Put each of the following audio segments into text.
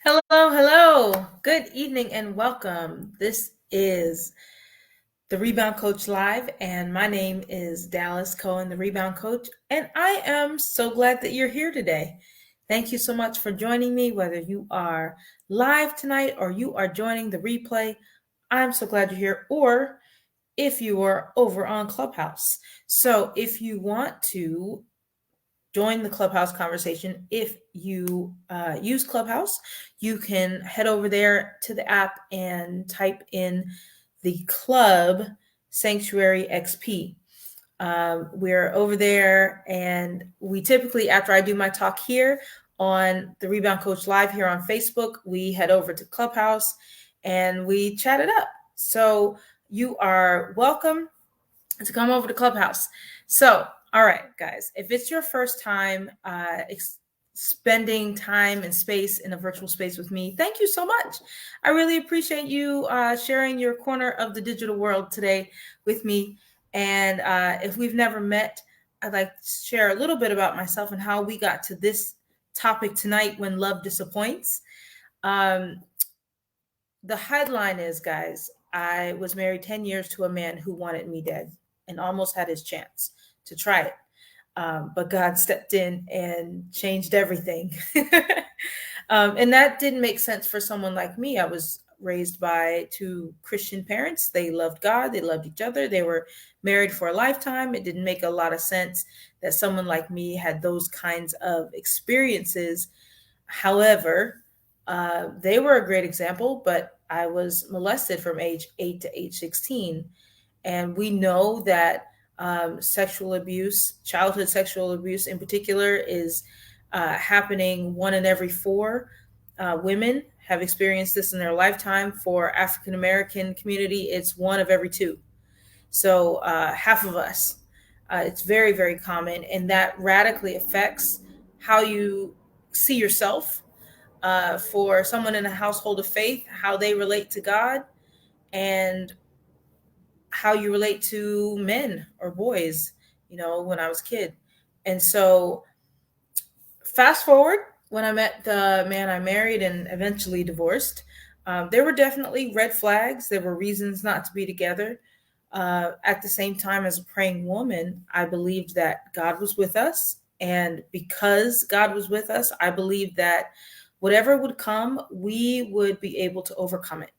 Hello, hello. Good evening and welcome. This is the Rebound Coach Live, and my name is Dallas Cohen, the Rebound Coach, and I am so glad that you're here today. Thank you so much for joining me, whether you are live tonight or you are joining the replay. I'm so glad you're here, or if you are over on Clubhouse. So if you want to join the Clubhouse conversation. If you use Clubhouse, you can head over there to the app and type in the club Sanctuary XP. We're over there, and we typically, after I do my talk here on the Rebound Coach Live here on Facebook, we head over to Clubhouse and we chat it up. So you are welcome to come over to Clubhouse. So, all right, guys, if it's your first time spending time and space in a virtual space with me, thank you so much. I really appreciate you sharing your corner of the digital world today with me. And if we've never met, I'd like to share a little bit about myself and how we got to this topic tonight, when love disappoints. The headline is, guys, I was married 10 years to a man who wanted me dead and almost had his chance to try it. But God stepped in and changed everything. And that didn't make sense for someone like me. I was raised by two Christian parents. They loved God, they loved each other, they were married for a lifetime. It didn't make a lot of sense that someone like me had those kinds of experiences. However, they were a great example, but I was molested from age 8 to age 16. And we know that sexual abuse, childhood sexual abuse in particular, is happening. 1 in every 4 women have experienced this in their lifetime. For African American community, it's 1 of every 2. So half of us. It's very, very common, and that radically affects how you see yourself. For someone in a household of faith, how they relate to God, and how you relate to men or boys, when I was a kid. And so fast forward, when I met the man I married and eventually divorced, there were definitely red flags. There were reasons not to be together. At the same time, as a praying woman, I believed that God was with us. And because God was with us, I believed that whatever would come, we would be able to overcome it.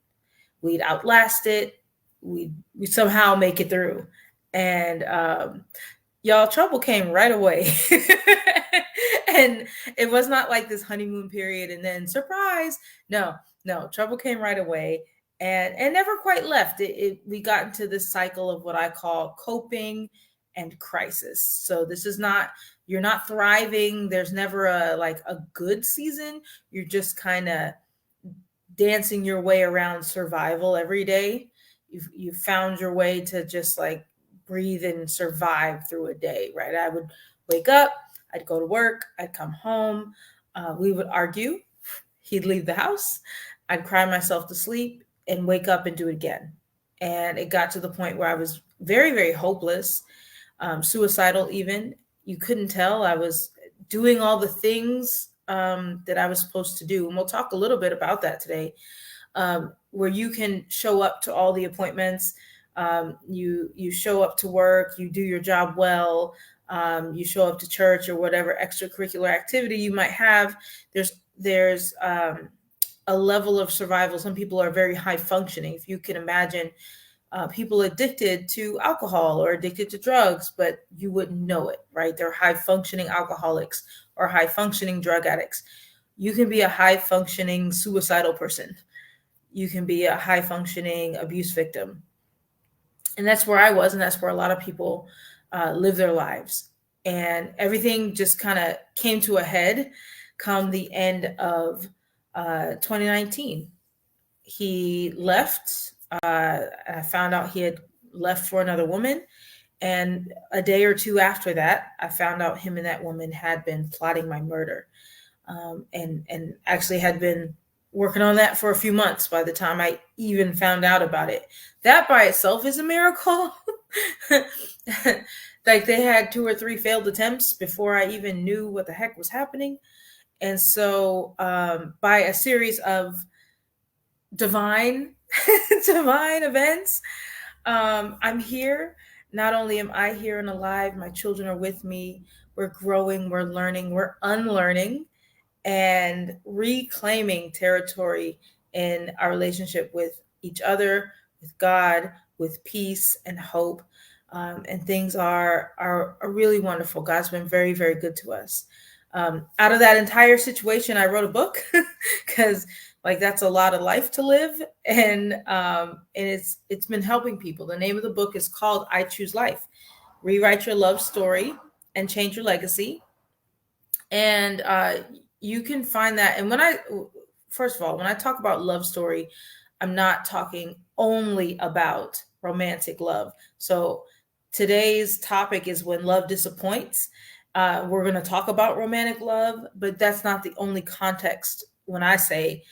We'd outlast it. We somehow make it through. And y'all, trouble came right away. And it was not like this honeymoon period and then surprise. No, trouble came right away and never quite left. We got into this cycle of what I call coping and crisis. So this is not, you're not thriving. There's never a good season. You're just kind of dancing your way around survival every day. You've found your way to just like breathe and survive through a day, right? I would wake up, I'd go to work, I'd come home, we would argue, he'd leave the house, I'd cry myself to sleep and wake up and do it again. And it got to the point where I was very, very hopeless, suicidal even. You couldn't tell. I was doing all the things that I was supposed to do. And we'll talk a little bit about that today, where you can show up to all the appointments. You show up to work, you do your job well, you show up to church or whatever extracurricular activity you might have. There's a level of survival. Some people are very high functioning. If you can imagine people addicted to alcohol or addicted to drugs, but you wouldn't know it, right? They're high functioning alcoholics or high functioning drug addicts. You can be a high functioning suicidal person. You can be a high functioning abuse victim. And that's where I was. And that's where a lot of people live their lives. And everything just kind of came to a head come the end of 2019. He left. I found out he had left for another woman. And a day or two after that, I found out him and that woman had been plotting my murder, and actually had been working on that for a few months by the time I even found out about it. That by itself is a miracle. Like they had 2 or 3 failed attempts before I even knew what the heck was happening. And so by a series of divine divine events, I'm here. Not only am I here and alive, my children are with me. We're growing, we're learning, we're unlearning, and reclaiming territory in our relationship with each other, with God, with peace and hope. And things are really wonderful. God's been very, very good to us. Out of that entire situation, I wrote a book because like that's a lot of life to live, and it's been helping people. The name of the book is called I Choose Life: Rewrite Your Love Story and Change Your Legacy. And you can find that. And first of all, when I talk about love story, I'm not talking only about romantic love. So today's topic is when love disappoints. We're going to talk about romantic love, but that's not the only context. When I say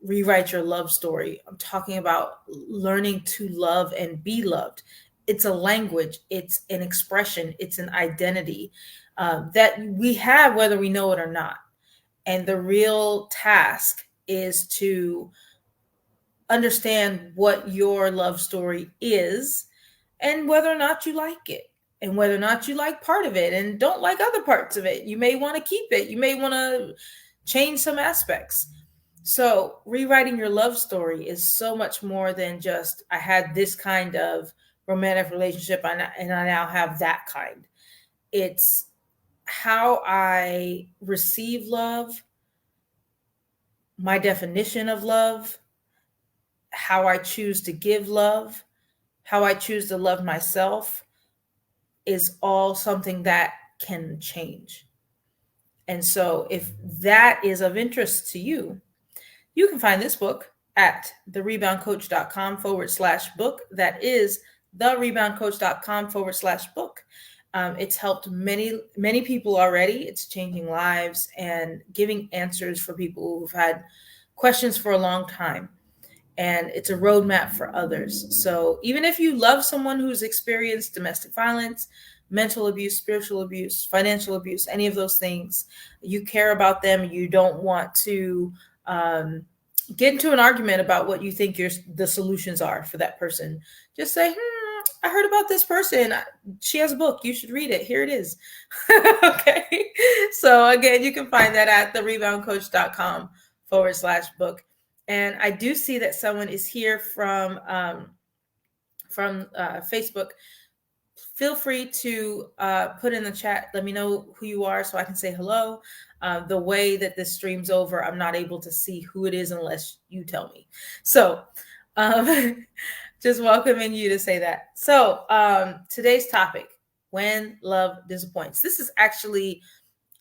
rewrite your love story, I'm talking about learning to love and be loved. It's a language, it's an expression, it's an identity that we have whether we know it or not. And the real task is to understand what your love story is and whether or not you like it, and whether or not you like part of it and don't like other parts of it. You may want to keep it, you may want to change some aspects. So, rewriting your love story is so much more than just, I had this kind of romantic relationship and I now have that kind. It's how I receive love, my definition of love, how I choose to give love, how I choose to love myself is all something that can change. And so, if that is of interest to you, you can find this book at thereboundcoach.com/book. That is thereboundcoach.com/book. It's helped many, many people already. It's changing lives and giving answers for people who've had questions for a long time. And it's a roadmap for others. So even if you love someone who's experienced domestic violence, mental abuse, spiritual abuse, financial abuse, any of those things, you care about them, you don't want to get into an argument about what you think the solutions are for that person. Just say, I heard about this person. She has a book. You should read it. Here it is. Okay. So again, you can find that at thereboundcoach.com/book. And I do see that someone is here from Facebook. Feel free to put in the chat. Let me know who you are so I can say hello. The way that this streams over, I'm not able to see who it is unless you tell me. So just welcoming you to say that. So today's topic, when love disappoints. This is actually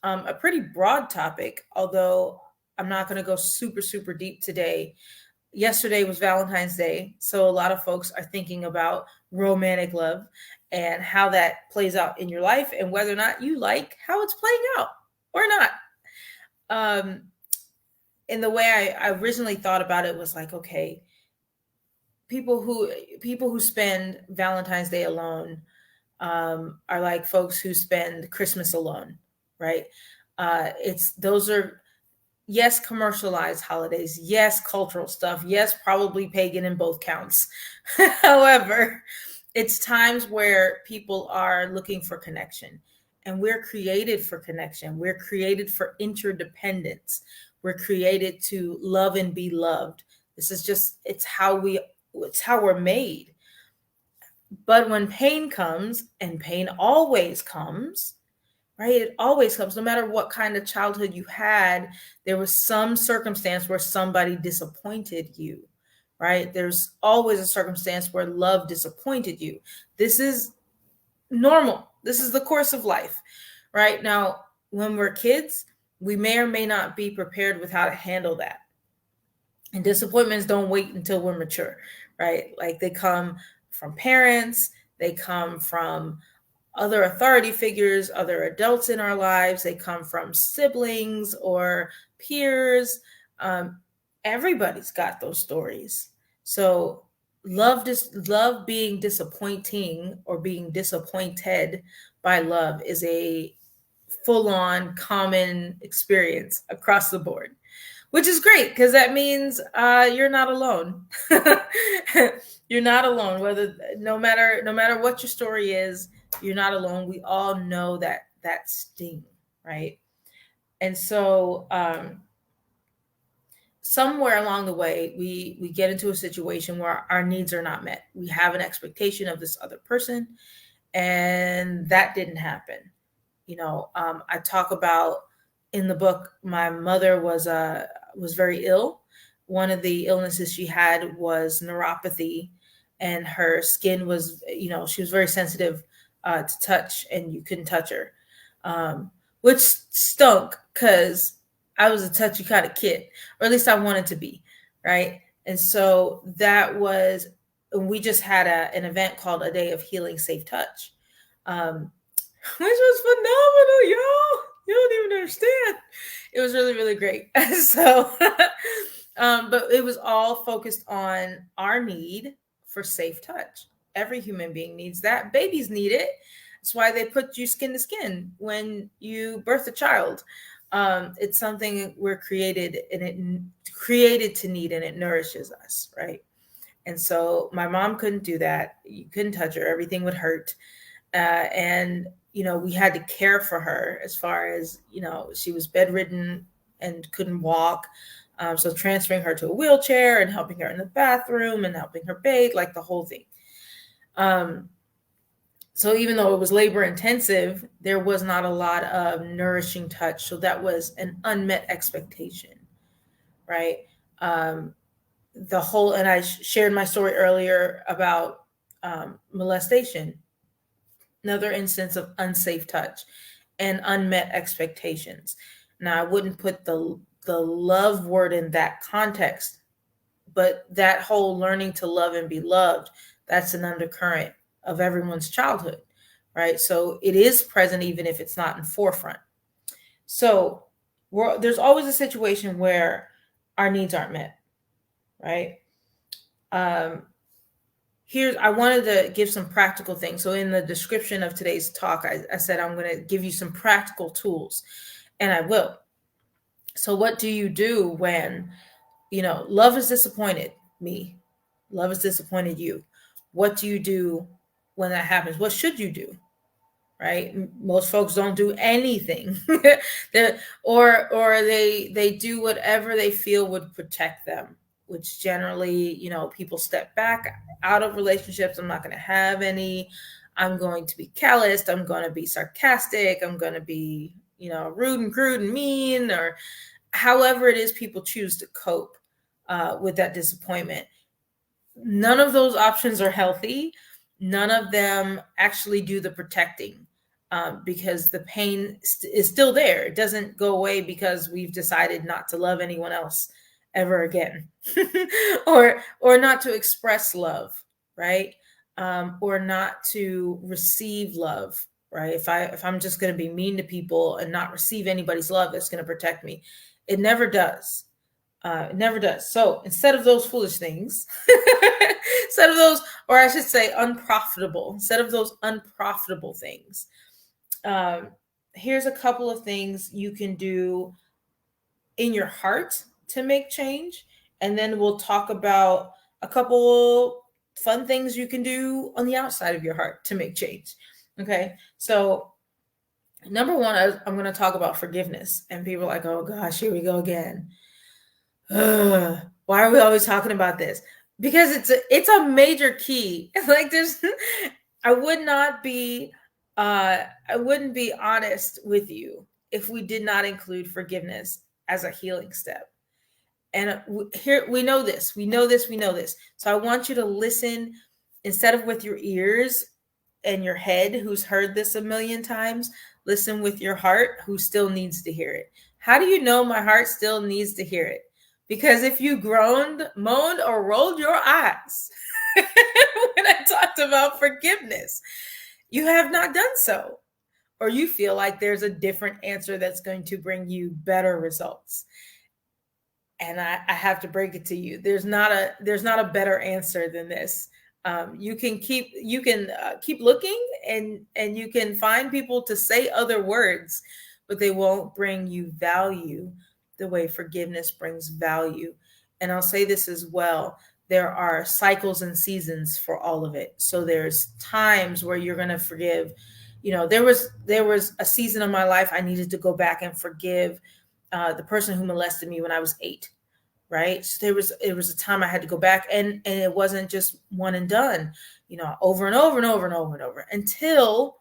a pretty broad topic, although I'm not going to go super, super deep today. Yesterday was Valentine's Day, so a lot of folks are thinking about romantic love and how that plays out in your life and whether or not you like how it's playing out or not. And the way I originally thought about it was like, okay, people who spend Valentine's Day alone are like folks who spend Christmas alone, right? Those are, yes, commercialized holidays, yes, cultural stuff, yes, probably pagan in both counts. However, it's times where people are looking for connection, and we're created for connection. We're created for interdependence. We're created to love and be loved. This is just, it's how we're made. But when pain comes, and pain always comes, right? It always comes, no matter what kind of childhood you had, there was some circumstance where somebody disappointed you, right? There's always a circumstance where love disappointed you. This is normal. This is the course of life, right? Now, when we're kids, we may or may not be prepared with how to handle that. And disappointments don't wait until we're mature, right? Like they come from parents, they come from other authority figures, other adults in our lives, they come from siblings or peers. Everybody's got those stories. So love being disappointing or being disappointed by love is a full-on common experience across the board, which is great because that means you're not alone. You're not alone. No matter what your story is, you're not alone. We all know that sting, right? And so somewhere along the way, we get into a situation where our needs are not met. We have an expectation of this other person, and that didn't happen. I talk about in the book, my mother was very ill. One of the illnesses she had was neuropathy, and her skin was, she was very sensitive to touch, and you couldn't touch her, which stunk because I was a touchy kind of kid, or at least I wanted to be, right? And so we just had an event called A Day of Healing Safe Touch. Which was phenomenal, y'all. You don't even understand. It was really, really great. So, but it was all focused on our need for safe touch. Every human being needs that. Babies need it. That's why they put you skin to skin when you birth a child. It's something we're created to need, and it nourishes us, right? And so my mom couldn't do that. You couldn't touch her. Everything would hurt. And we had to care for her as far as, she was bedridden and couldn't walk. So transferring her to a wheelchair and helping her in the bathroom and helping her bathe, like the whole thing. So even though it was labor intensive, there was not a lot of nourishing touch. So that was an unmet expectation, right? And I shared my story earlier about molestation. Another instance of unsafe touch and unmet expectations. Now, I wouldn't put the love word in that context, but that whole learning to love and be loved, that's an undercurrent of everyone's childhood, right? So it is present even if it's not in forefront. So there's always a situation where our needs aren't met, right? I wanted to give some practical things. So in the description of today's talk, I said I'm going to give you some practical tools, and I will. So what do you do when, love has disappointed me? Love has disappointed you. What do you do when that happens? What should you do? Right? Most folks don't do anything. or they do whatever they feel would protect them, which generally, people step back out of relationships. I'm not going to have any. I'm going to be calloused. I'm going to be sarcastic. I'm going to be, rude and crude and mean, or however it is people choose to cope with that disappointment. None of those options are healthy. None of them actually do the protecting, because the pain is still there. It doesn't go away because we've decided not to love anyone else ever again, or not to express love, right? Or not to receive love, right? If I'm just going to be mean to people and not receive anybody's love, that's going to protect me. It never does. It never does. So instead of those foolish things, instead of those, or I should say instead of those unprofitable things, here's a couple of things you can do in your heart to make change. And then we'll talk about a couple fun things you can do on the outside of your heart to make change. Okay. So number one, I'm going to talk about forgiveness, and people are like, oh gosh, here we go again. Why are we always talking about this? Because it's a major key. Like I wouldn't be honest with you if we did not include forgiveness as a healing step. And here we know this. So I want you to listen instead of with your ears and your head, who's heard this a million times. Listen with your heart, who still needs to hear it. How do you know my heart still needs to hear it? Because if you groaned, moaned, or rolled your eyes when I talked about forgiveness, you have not done so, or you feel like there's a different answer that's going to bring you better results. And I have to break it to you. There's not a better answer than this. You can keep looking, and you can find people to say other words, but they won't bring you value the way forgiveness brings value. And I'll say this as well: there are cycles and seasons for all of it. So there's times where you're going to forgive. There was a season of my life I needed to go back and forgive the person who molested me when I was 8. Right. So it was a time I had to go back, and it wasn't just one and done, over and over and over and over and over until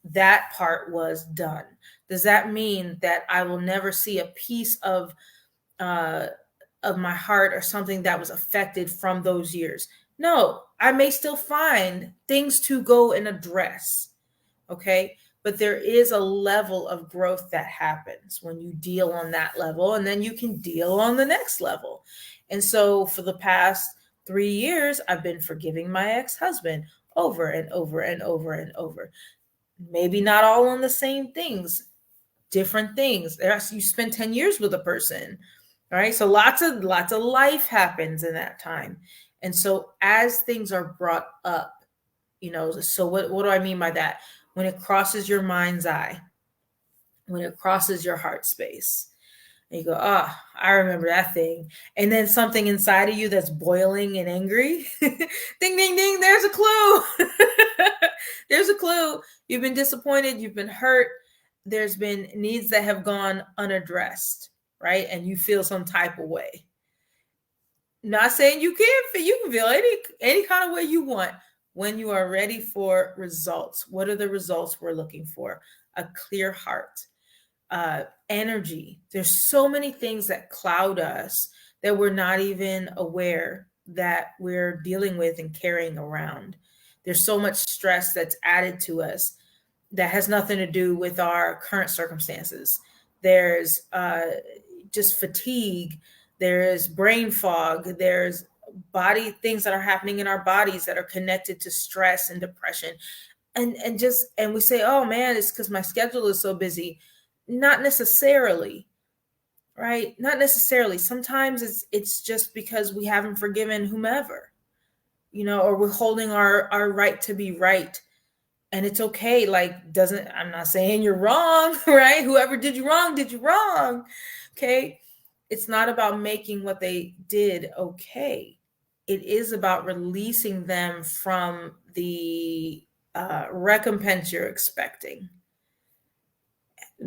that part was done. Does that mean that I will never see a piece uh, of my heart or something that was affected from those years? No, I may still find things to go and address. Okay. But there is a level of growth that happens when you deal on that level, and then you can deal on the next level. And so for the past 3 years, I've been forgiving my ex-husband over and over and over and over. Maybe not all on the same things, different things. You spend 10 years with a person, right? So lots of life happens in that time. And so as things are brought up, so what do I mean by that? When it crosses your mind's eye, when it crosses your heart space, and you go, I remember that thing. And then something inside of you that's boiling and angry, ding, ding, ding, there's a clue. There's a clue. You've been disappointed. You've been hurt. There's been needs that have gone unaddressed, right? And you feel some type of way. Not saying you can feel any kind of way you want. When you are ready for results, what are the results we're looking for? A clear heart, energy. There's so many things that cloud us that we're not even aware that we're dealing with and carrying around. There's so much stress that's added to us that has nothing to do with our current circumstances. There's just fatigue. There's brain fog. There's body things that are happening in our bodies that are connected to stress and depression. And we say, oh man, it's because my schedule is so busy. Not necessarily, right? Not necessarily. Sometimes it's just because we haven't forgiven whomever, or we're holding our right to be right. And it's okay. I'm not saying you're wrong, right? Whoever did you wrong. Okay. It's not about making what they did okay. It is about releasing them from the recompense you're expecting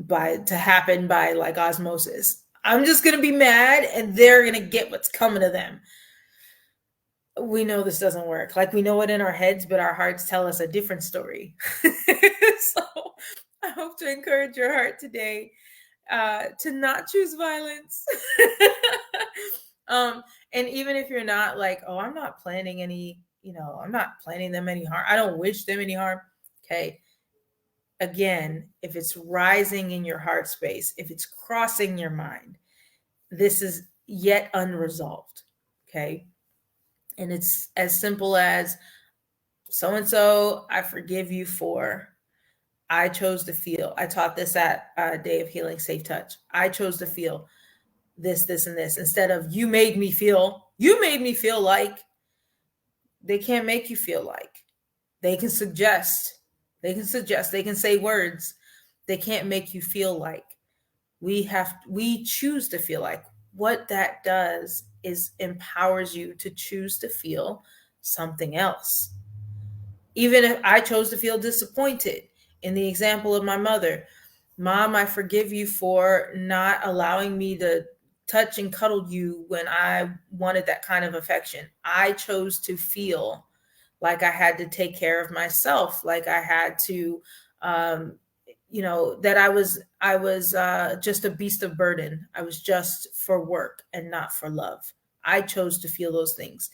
to happen by like osmosis. I'm just going to be mad and they're going to get what's coming to them. We know this doesn't work. Like, we know it in our heads, but our hearts tell us a different story. So I hope to encourage your heart today to not choose violence. And even if you're not like, oh, I'm not planning I'm not planning them any harm. I don't wish them any harm. Okay. Again, if it's rising in your heart space, if it's crossing your mind, this is yet unresolved. Okay. And it's as simple as so-and-so, I forgive you for, I chose to feel. I taught this at Day of Healing Safe Touch. I chose to feel this, and this, instead of you made me feel like. They can't make you feel like. They can suggest, they can say words. They can't make you feel like. We choose to feel like. What that does is empowers you to choose to feel something else. Even if I chose to feel disappointed, in the example of my mother, Mom, I forgive you for not allowing me to touch and cuddle you when I wanted that kind of affection. I chose to feel like I had to take care of myself, like I had to, that I was just a beast of burden. I was just for work and not for love. I chose to feel those things.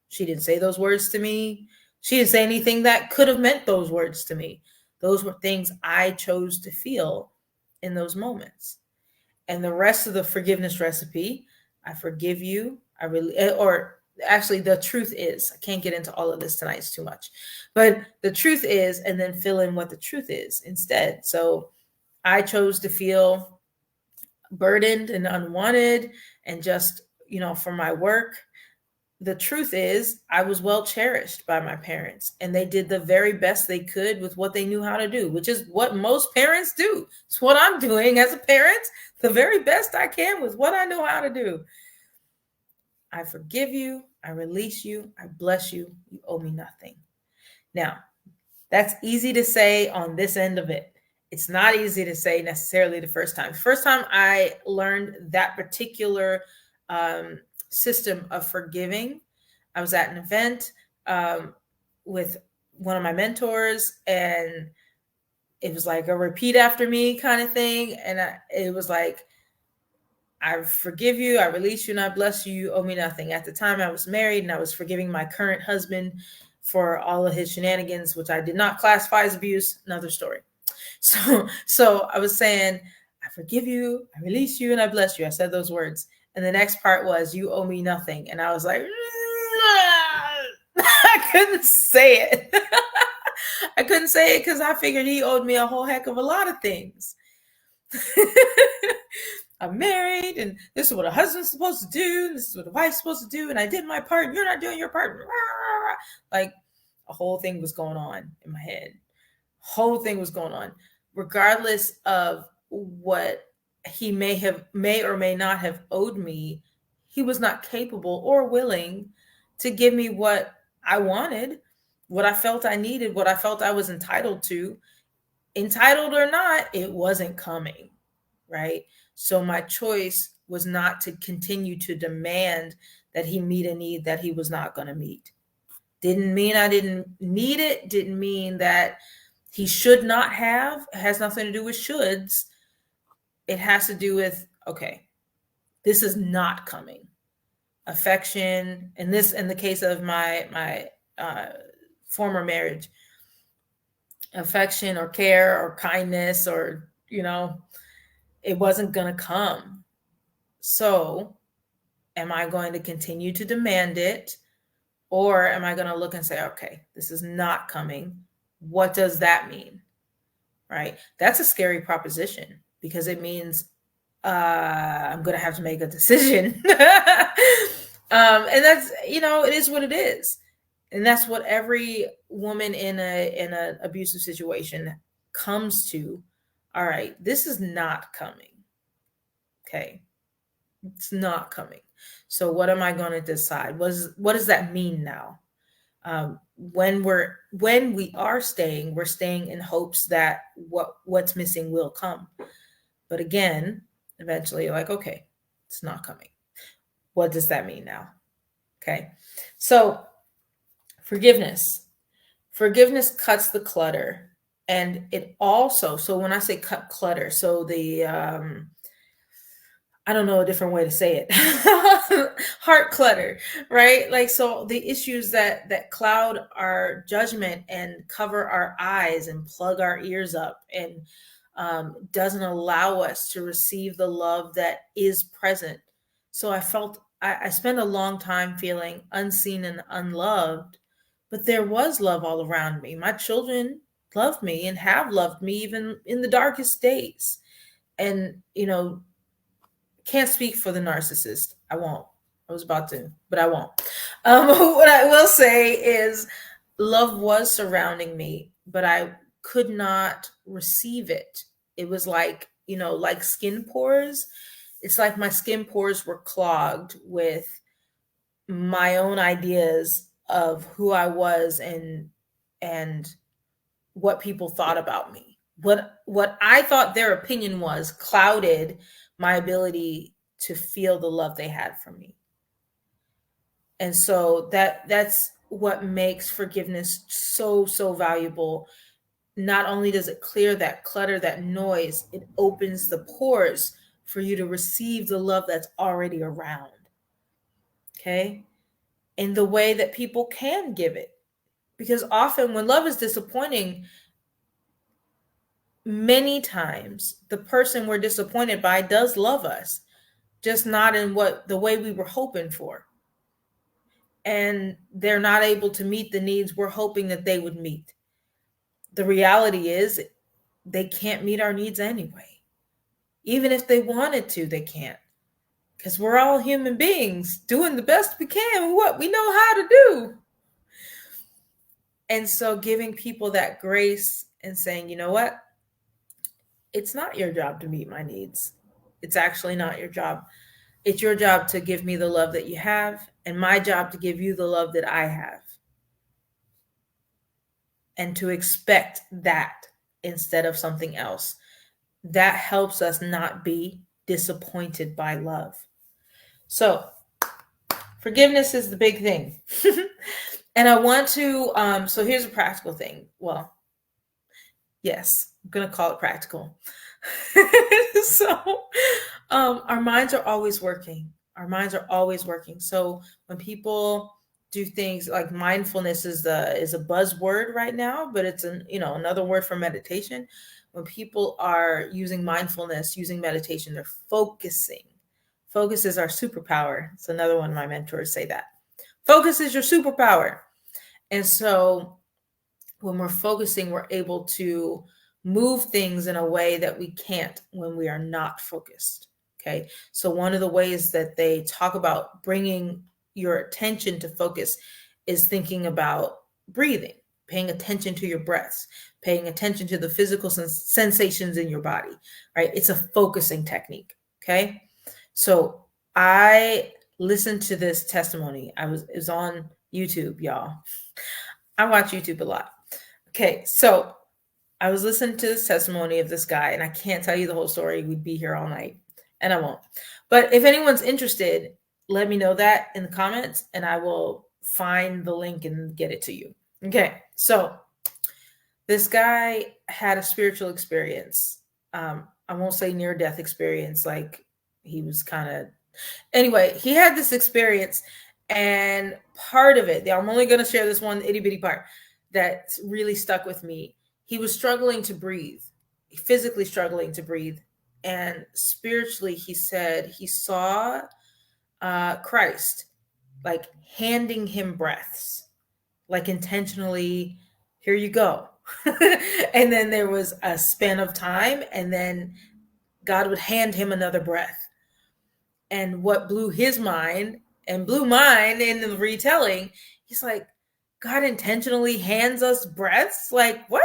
She didn't say those words to me. She didn't say anything that could have meant those words to me. Those were things I chose to feel in those moments. And the rest of the forgiveness recipe, I forgive you. Actually, the truth is, I can't get into all of this tonight. It's too much. But the truth is, and then fill in what the truth is instead. So I chose to feel burdened and unwanted and just, for my work. the truth is, I was well cherished by my parents, and they did the very best they could with what they knew how to do, which is what most parents do. It's what I'm doing as a parent, the very best I can with what I know how to do. I forgive you, I release you, I bless you, you owe me nothing. Now, that's easy to say on this end of it. It's not easy to say necessarily the first time. The first time I learned that particular system of forgiving, I was at an event with one of my mentors, and it was like a repeat after me kind of thing. And it was like, I forgive you, I release you, and I bless you, you owe me nothing. At the time, I was married, and I was forgiving my current husband for all of his shenanigans, which I did not classify as abuse. Another story. So I was saying, I forgive you, I release you, and I bless you. I said those words. And the next part was, you owe me nothing. And I was like, I couldn't say it. I couldn't say it because I figured he owed me a whole heck of a lot of things. I'm married, and this is what a husband's supposed to do, and this is what a wife's supposed to do, and I did my part, and you're not doing your part. Like, a whole thing was going on in my head. Whole thing was going on. Regardless of what he may or may not have owed me, he was not capable or willing to give me what I wanted, what I felt I needed, what I felt I was entitled to. Entitled or not, it wasn't coming, right? So my choice was not to continue to demand that he meet a need that he was not going to meet. Didn't mean I didn't need it. Didn't mean that he should not have. It has nothing to do with shoulds. It has to do with, okay, this is not coming. Affection, and this, in the case of my former marriage, affection or care or kindness, or, it wasn't going to come. So am I going to continue to demand it? Or am I going to look and say, okay, this is not coming. What does that mean? Right? That's a scary proposition, because it means I'm going to have to make a decision. And that's, it is what it is. And that's what every woman in an abusive situation comes to. All right, this is not coming. Okay. It's not coming. So what am I going to decide? What does that mean now? When we are staying, we're staying in hopes that what's missing will come. But again, eventually you're like, okay, it's not coming. What does that mean now? Okay. So forgiveness cuts the clutter. And it also, so when I say cut clutter, so the, I don't know a different way to say it. Heart clutter, right? Like, so the issues that cloud our judgment and cover our eyes and plug our ears up, and doesn't allow us to receive the love that is present. So I spent a long time feeling unseen and unloved, but there was love all around me. My children loved me and have loved me even in the darkest days. And, can't speak for the narcissist. I won't. I was about to, but I won't. What I will say is love was surrounding me, but I could not receive it. It was like, like skin pores. It's like my skin pores were clogged with my own ideas of who I was and what people thought about me. What I thought their opinion was clouded my ability to feel the love they had for me. And so that's what makes forgiveness so valuable. Not only does it clear that clutter, that noise, it opens the pores for you to receive the love that's already around. Okay? In the way that people can give it. Because often when love is disappointing, many times the person we're disappointed by does love us, just not in the way we were hoping for. And they're not able to meet the needs we're hoping that they would meet. The reality is they can't meet our needs anyway. Even if they wanted to, they can't. because we're all human beings doing the best we can with what we know how to do. And so giving people that grace and saying, you know what? It's not your job to meet my needs. It's actually not your job. It's your job to give me the love that you have, and my job to give you the love that I have. And to expect that instead of something else. That helps us not be disappointed by love. So, forgiveness is the big thing. And I want to, so here's a practical thing. Well, yes, I'm going to call it practical. So, our minds are always working. Our minds are always working. So when people do things like mindfulness is a buzzword right now, but it's another word for meditation. When people are using mindfulness, using meditation, they're focusing. Focus is our superpower. It's another one of my mentors say that. Focus is your superpower. And so when we're focusing, we're able to move things in a way that we can't when we are not focused. Okay. So one of the ways that they talk about bringing your attention to focus is thinking about breathing, paying attention to your breaths, paying attention to the physical sensations in your body, right? It's a focusing technique. Okay. So I listened to this testimony. It was on YouTube, y'all. I watch YouTube a lot. Okay. So I was listening to this testimony of this guy, and I can't tell you the whole story. We'd be here all night, and I won't. But if anyone's interested, let me know that in the comments, and I will find the link and get it to you. Okay, so this guy had a spiritual experience. I won't say near-death experience, like he was kind of... Anyway, he had this experience, and part of it, I'm only going to share this one itty-bitty part that really stuck with me. He was struggling to breathe, physically struggling to breathe. And spiritually, he said he saw Christ like handing him breaths, like intentionally, here you go. And then there was a span of time, and then God would hand him another breath. And what blew his mind and blew mine in the retelling, he's like, God intentionally hands us breaths? Like, what?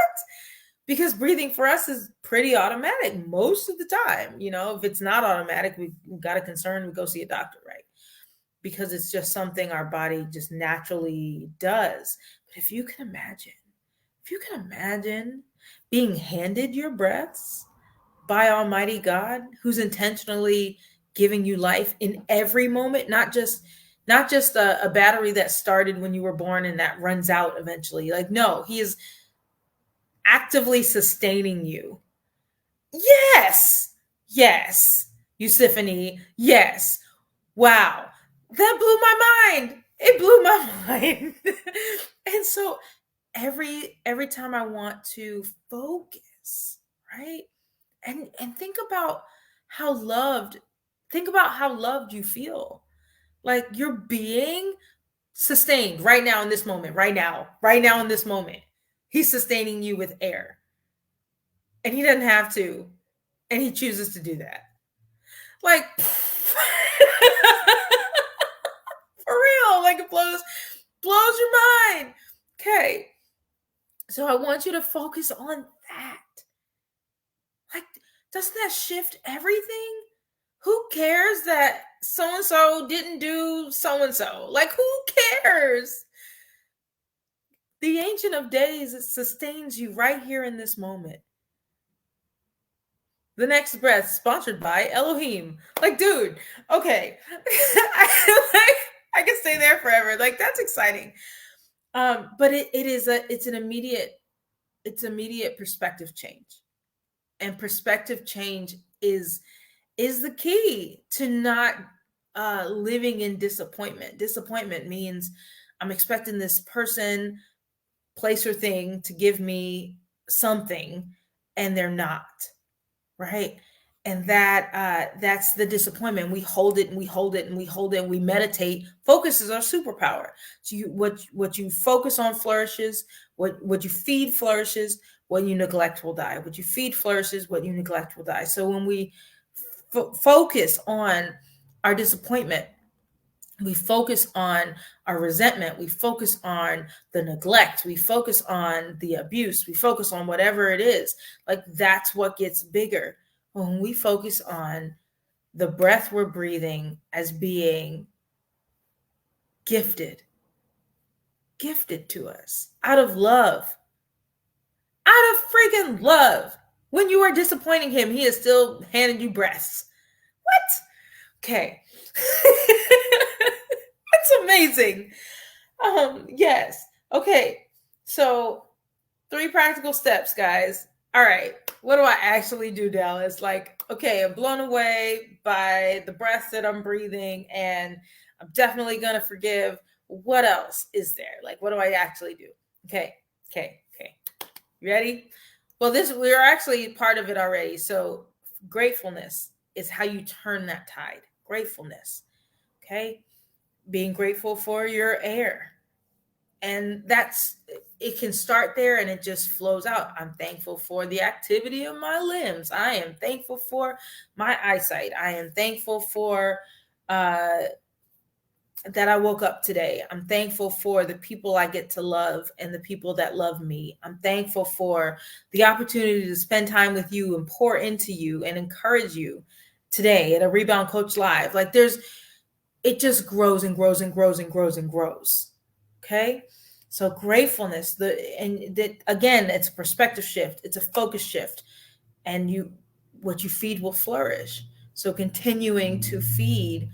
Because breathing for us is pretty automatic most of the time. If it's not automatic, we've got a concern, we go see a doctor, right? Because it's just something our body just naturally does. But if you can imagine being handed your breaths by Almighty God, who's intentionally giving you life in every moment, not just a battery that started when you were born and that runs out eventually. Like, no, he is actively sustaining you. Yes. Eusephany. Yes. Wow. That blew my mind. It blew my mind. And so every time I want to focus, right? And think about how loved you feel. Like you're being sustained right now in this moment, right now in this moment. He's sustaining you with air. And he doesn't have to. And he chooses to do that. Like, for real, like it blows your mind. Okay. So I want you to focus on that. Like, doesn't that shift everything? Who cares that so-and-so didn't do so-and-so? Like, who cares? The Ancient of Days, it sustains you right here in this moment. The next breath, sponsored by Elohim. Like, dude, okay. I can stay there forever. Like, that's exciting. But it's an immediate perspective change. And perspective change is the key to not living in disappointment. Disappointment means I'm expecting this person, place, or thing to give me something, and they're not, right? And that's the disappointment. We hold it and we hold it and we hold it and we meditate. Focus is our superpower. So what you focus on flourishes. What you feed flourishes. What you neglect will die. What you feed flourishes. What you neglect will die. So when we focus on our disappointment. We focus on our resentment. We focus on the neglect. We focus on the abuse. We focus on whatever it is. Like that's what gets bigger. When we focus on the breath we're breathing as being gifted to us out of love, out of freaking love. When you are disappointing him, he is still handing you breaths. What? Okay. That's amazing. Yes. Okay. So 3 practical steps, guys. All right. What do I actually do, Dallas? Like, okay, I'm blown away by the breath that I'm breathing, and I'm definitely going to forgive. What else is there? Like, what do I actually do? Okay. You ready? Well, we're actually part of it already. So gratefulness is how you turn that tide. Gratefulness. Okay. Being grateful for your air. And it can start there and it just flows out. I'm thankful for the activity of my limbs. I am thankful for my eyesight. I am thankful for that I woke up today. I'm thankful for the people I get to love and the people that love me. I'm thankful for the opportunity to spend time with you and pour into you and encourage you today at a Rebound Coach Live. Like it just grows and grows and grows and grows and grows. Okay. So gratefulness, again, it's a perspective shift. It's a focus shift, and what you feed will flourish. So continuing to feed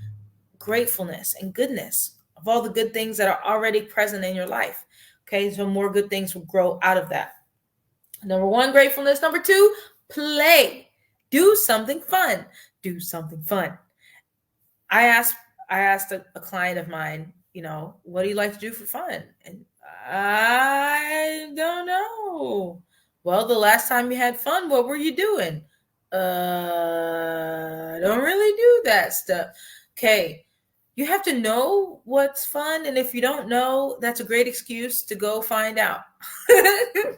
gratefulness and goodness of all the good things that are already present in your life. Okay. So more good things will grow out of that. Number 1, gratefulness. Number 2, play. Do something fun. Do something fun. I asked a client of mine, what do you like to do for fun? And I don't know. Well, the last time you had fun, what were you doing? I don't really do that stuff. Okay. You have to know what's fun. And if you don't know, that's a great excuse to go find out.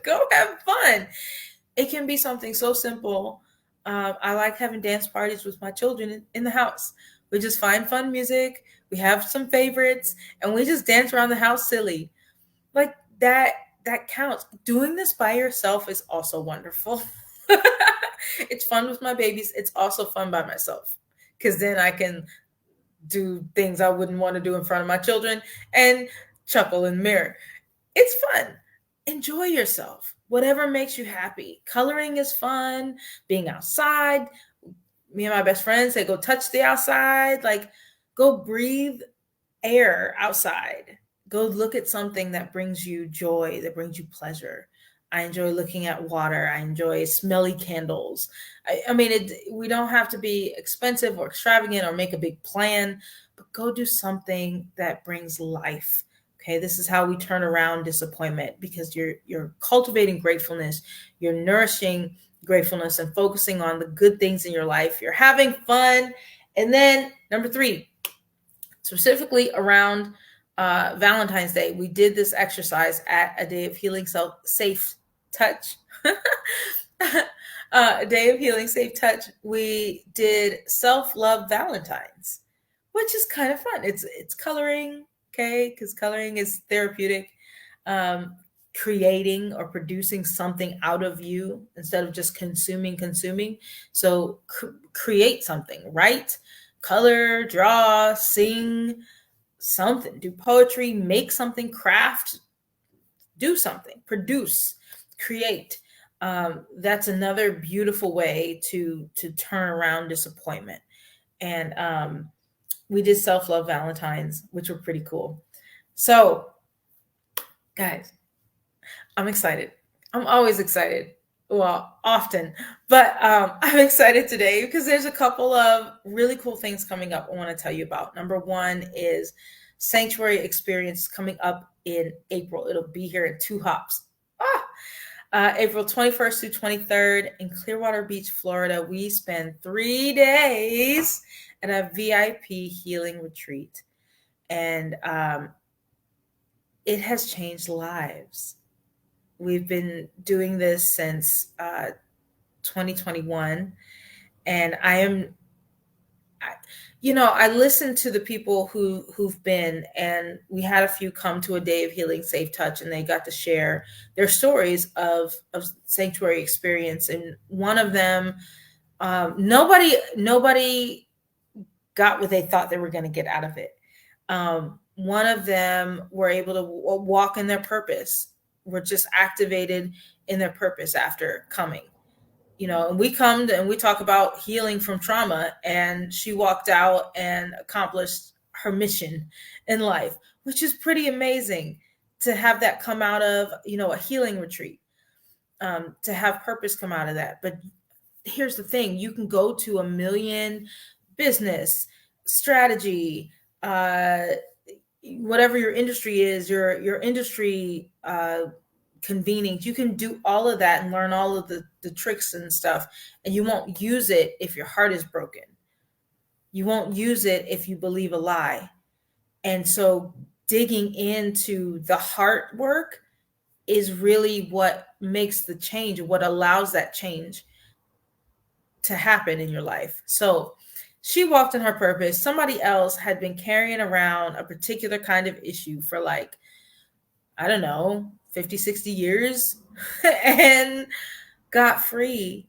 Go have fun. It can be something so simple. I like having dance parties with my children in the house. We just find fun music. We have some favorites, and we just dance around the house silly. Like that counts. Doing this by yourself is also wonderful. It's fun with my babies. It's also fun by myself, because then I can do things I wouldn't want to do in front of my children and chuckle in the mirror. It's fun. Enjoy yourself. Whatever makes you happy. Coloring is fun. Being outside. Me and my best friend say, go touch the outside. Like, go breathe air outside. Go look at something that brings you joy, that brings you pleasure. I enjoy looking at water. I enjoy smelly candles. We don't have to be expensive or extravagant or make a big plan, but go do something that brings life. Okay, this is how we turn around disappointment, because you're cultivating gratefulness, you're nourishing gratefulness and focusing on the good things in your life. You're having fun. And then number 3, specifically around Valentine's Day, we did this exercise at a day of healing safe touch. A day of healing safe touch. We did self-love Valentines, which is kind of fun. It's coloring, okay, because coloring is therapeutic. Creating or producing something out of you instead of just consuming. So create something, write, color, draw, sing, something, do poetry, make something, craft, do something, produce, create. That's another beautiful way to turn around disappointment. And we did self-love Valentines, which were pretty cool. So, guys, I'm excited. I'm always excited. Well, often, but I'm excited today because there's a couple of really cool things coming up I want to tell you about. Number 1 is Sanctuary Experience coming up in April. It'll be here in 2 hops. April 21st through 23rd in Clearwater Beach, Florida. We spend 3 days at a VIP healing retreat, and it has changed lives. We've been doing this since 2021, and I listened to the people who've been, and we had a few come to a day of healing, safe touch, and they got to share their stories of sanctuary experience. And one of them, nobody got what they thought they were going to get out of it. One of them were able to walk in their purpose, were just activated in their purpose after coming. And we come and we talk about healing from trauma, and she walked out and accomplished her mission in life, which is pretty amazing to have that come out of, a healing retreat, to have purpose come out of that. But here's the thing, you can go to a million business strategy, whatever your industry is, your industry convenings, you can do all of that and learn all of the tricks and stuff, and you won't use it if your heart is broken. You won't use it if you believe a lie. And so digging into the heart work is really what makes the change, what allows that change to happen in your life. So she walked in her purpose. Somebody else had been carrying around a particular kind of issue for like, I don't know, 50, 60 years and got free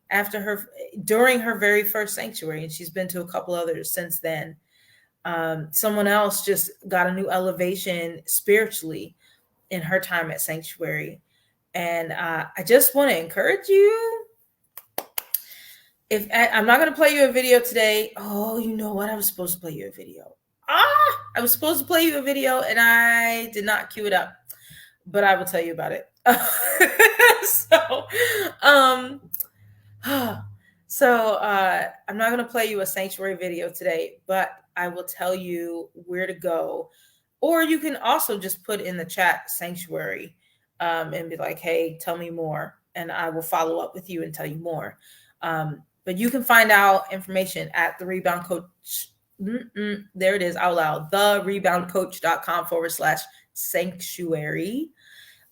during her very first sanctuary. And she's been to a couple others since then. Someone else just got a new elevation spiritually in her time at sanctuary. And I just want to encourage you. I'm not going to play you a video today. Oh, you know what? I was supposed to play you a video. I was supposed to play you a video and I did not cue it up, but I will tell you about it. So I'm not going to play you a sanctuary video today, but I will tell you where to go. Or you can also just put in the chat sanctuary and be like, hey, tell me more. And I will follow up with you and tell you more. But you can find out information at the Rebound Coach. There it is out loud. thereboundcoach.com/sanctuary.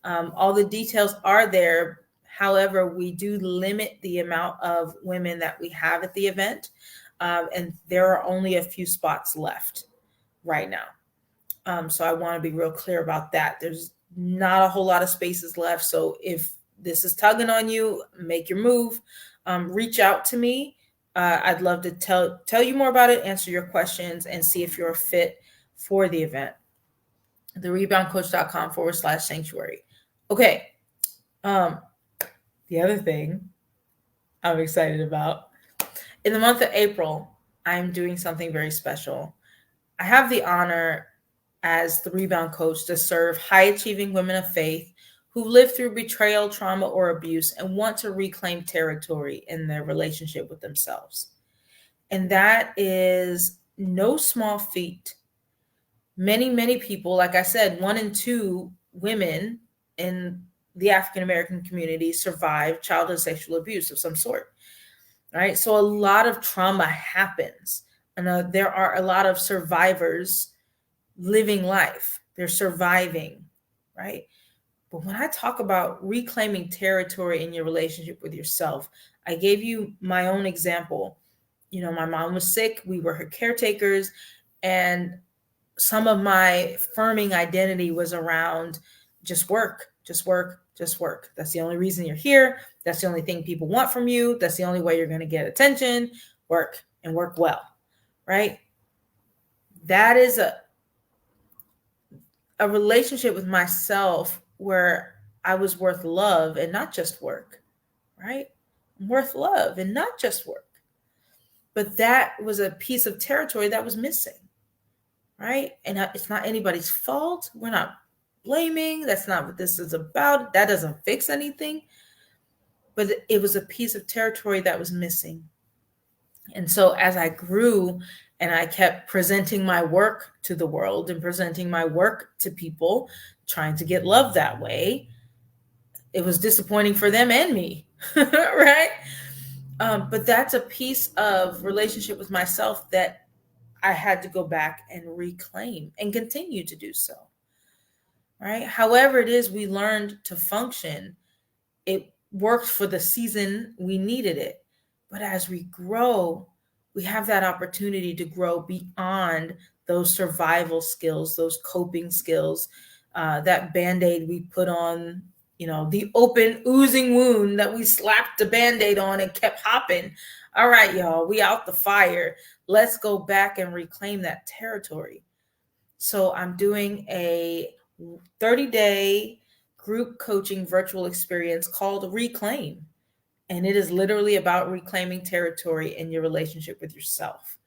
All the details are there. However, we do limit the amount of women that we have at the event. And there are only a few spots left right now. So I want to be real clear about that. There's not a whole lot of spaces left. So if this is tugging on you, make your move. Reach out to me. I'd love to tell you more about it, answer your questions, and see if you're a fit for the event. thereboundcoach.com/sanctuary. Okay. The other thing I'm excited about, in the month of April, I'm doing something very special. I have the honor as the Rebound Coach to serve high-achieving women of faith who live through betrayal, trauma, or abuse and want to reclaim territory in their relationship with themselves. And that is no small feat. Many, many people, like I said, 1 in 2 women in the African-American community survive childhood sexual abuse of some sort, right? So a lot of trauma happens. And there are a lot of survivors living life. They're surviving, right? But when I talk about reclaiming territory in your relationship with yourself, I gave you my own example. My mom was sick. We were her caretakers. And some of my firming identity was around just work, just work, just work. That's the only reason you're here. That's the only thing people want from you. That's the only way you're going to get attention. Work and work well, right? That is a relationship with myself where I was worth love and not just work, right? I'm worth love and not just work. But that was a piece of territory that was missing, right? And it's not anybody's fault. We're not blaming. That's not what this is about. That doesn't fix anything. But it was a piece of territory that was missing. And so as I grew and I kept presenting my work to the world and presenting my work to people, trying to get love that way, it was disappointing for them and me, right? But that's a piece of relationship with myself that I had to go back and reclaim and continue to do so, right? However it is we learned to function, it worked for the season we needed it. But as we grow, we have that opportunity to grow beyond those survival skills, those coping skills, that Band-Aid we put on, the open oozing wound that we slapped the Band-Aid on and kept hopping. All right, y'all, we out the fire. Let's go back and reclaim that territory. So I'm doing a 30-day group coaching virtual experience called Reclaim. And it is literally about reclaiming territory in your relationship with yourself.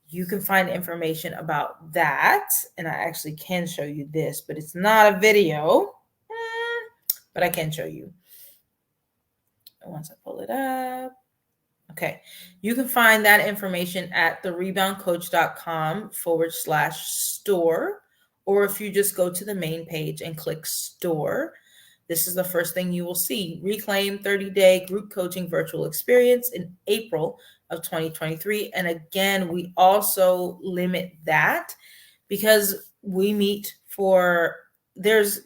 You can find information about that. And I actually can show you this, but it's not a video. But I can show you. Once I pull it up. Okay. You can find that information at thereboundcoach.com/store. Or if you just go to the main page and click store, this is the first thing you will see. Reclaim 30-day group coaching virtual experience in April of 2023. And again, we also limit that because we meet for, there's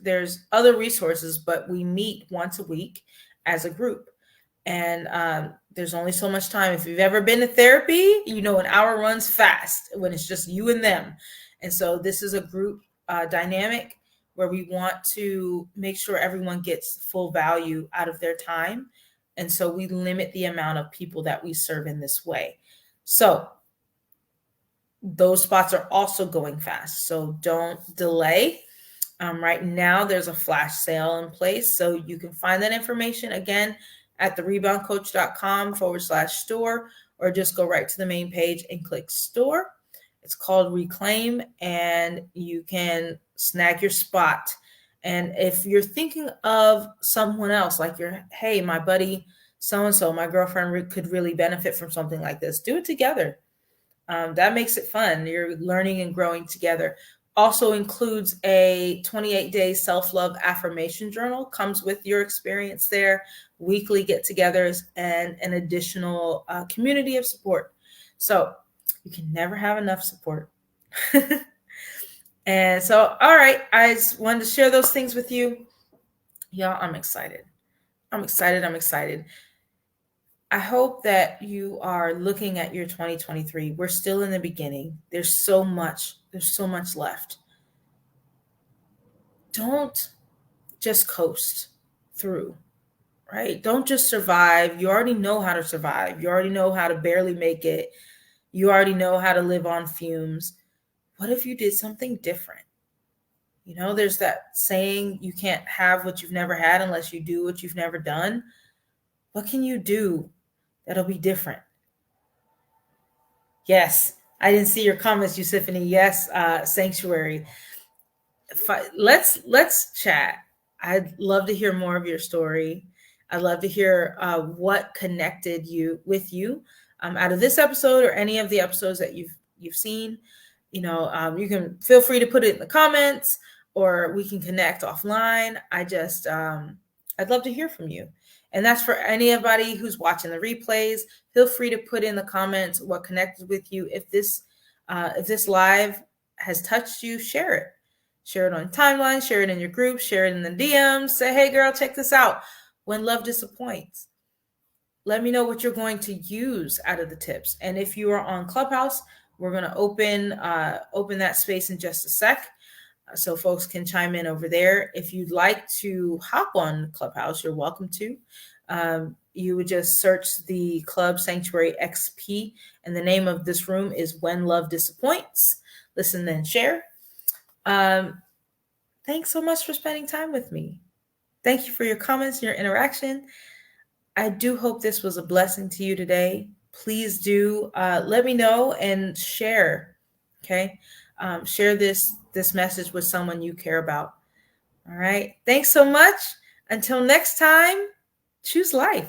other resources, but we meet once a week as a group. And there's only so much time. If you've ever been to therapy, an hour runs fast when it's just you and them. And so this is a group dynamic where we want to make sure everyone gets full value out of their time. And so we limit the amount of people that we serve in this way. So those spots are also going fast. So don't delay. Right now, there's a flash sale in place. So you can find that information again at thereboundcoach.com/store, or just go right to the main page and click store. It's called Reclaim, and you can snag your spot. And if you're thinking of someone else, like hey, my buddy so-and-so, my girlfriend could really benefit from something like this, do it together. That makes it fun. You're learning and growing together. Also includes a 28-day self-love affirmation journal, comes with your experience there, weekly get-togethers, and an additional community of support. So you can never have enough support. And so, all right, I just wanted to share those things with you. Y'all, I'm excited. I'm excited. I hope that you are looking at your 2023. We're still in the beginning. There's so much left. Don't just coast through, right? Don't just survive. You already know how to survive. You already know how to barely make it. You already know how to live on fumes. What if you did something different? There's that saying, you can't have what you've never had unless you do what you've never done. What can you do that'll be different? Yes, I didn't see your comments, Yusuphany. Yes, Sanctuary. Let's chat. I'd love to hear more of your story. I'd love to hear what connected you out of this episode or any of the episodes that you've seen. You can feel free to put it in the comments, or we can connect offline. I'd love to hear from you. And that's for anybody who's watching the replays. Feel free to put in the comments what connected with you. If this live has touched you, share it. Share it on timeline, share it in your group, share it in the DMs. Say, hey girl, check this out. When love disappoints. Let me know what you're going to use out of the tips. And if you are on Clubhouse, we're going to open that space in just a sec, so folks can chime in over there. If you'd like to hop on Clubhouse, you're welcome to. You would just search the Club Sanctuary XP, and the name of this room is When Love Disappoints. Listen and share. Thanks so much for spending time with me. Thank you for your comments and your interaction. I do hope this was a blessing to you today. Please do let me know and share. Okay. Share this message with someone you care about. All right. Thanks so much. Until next time, choose life.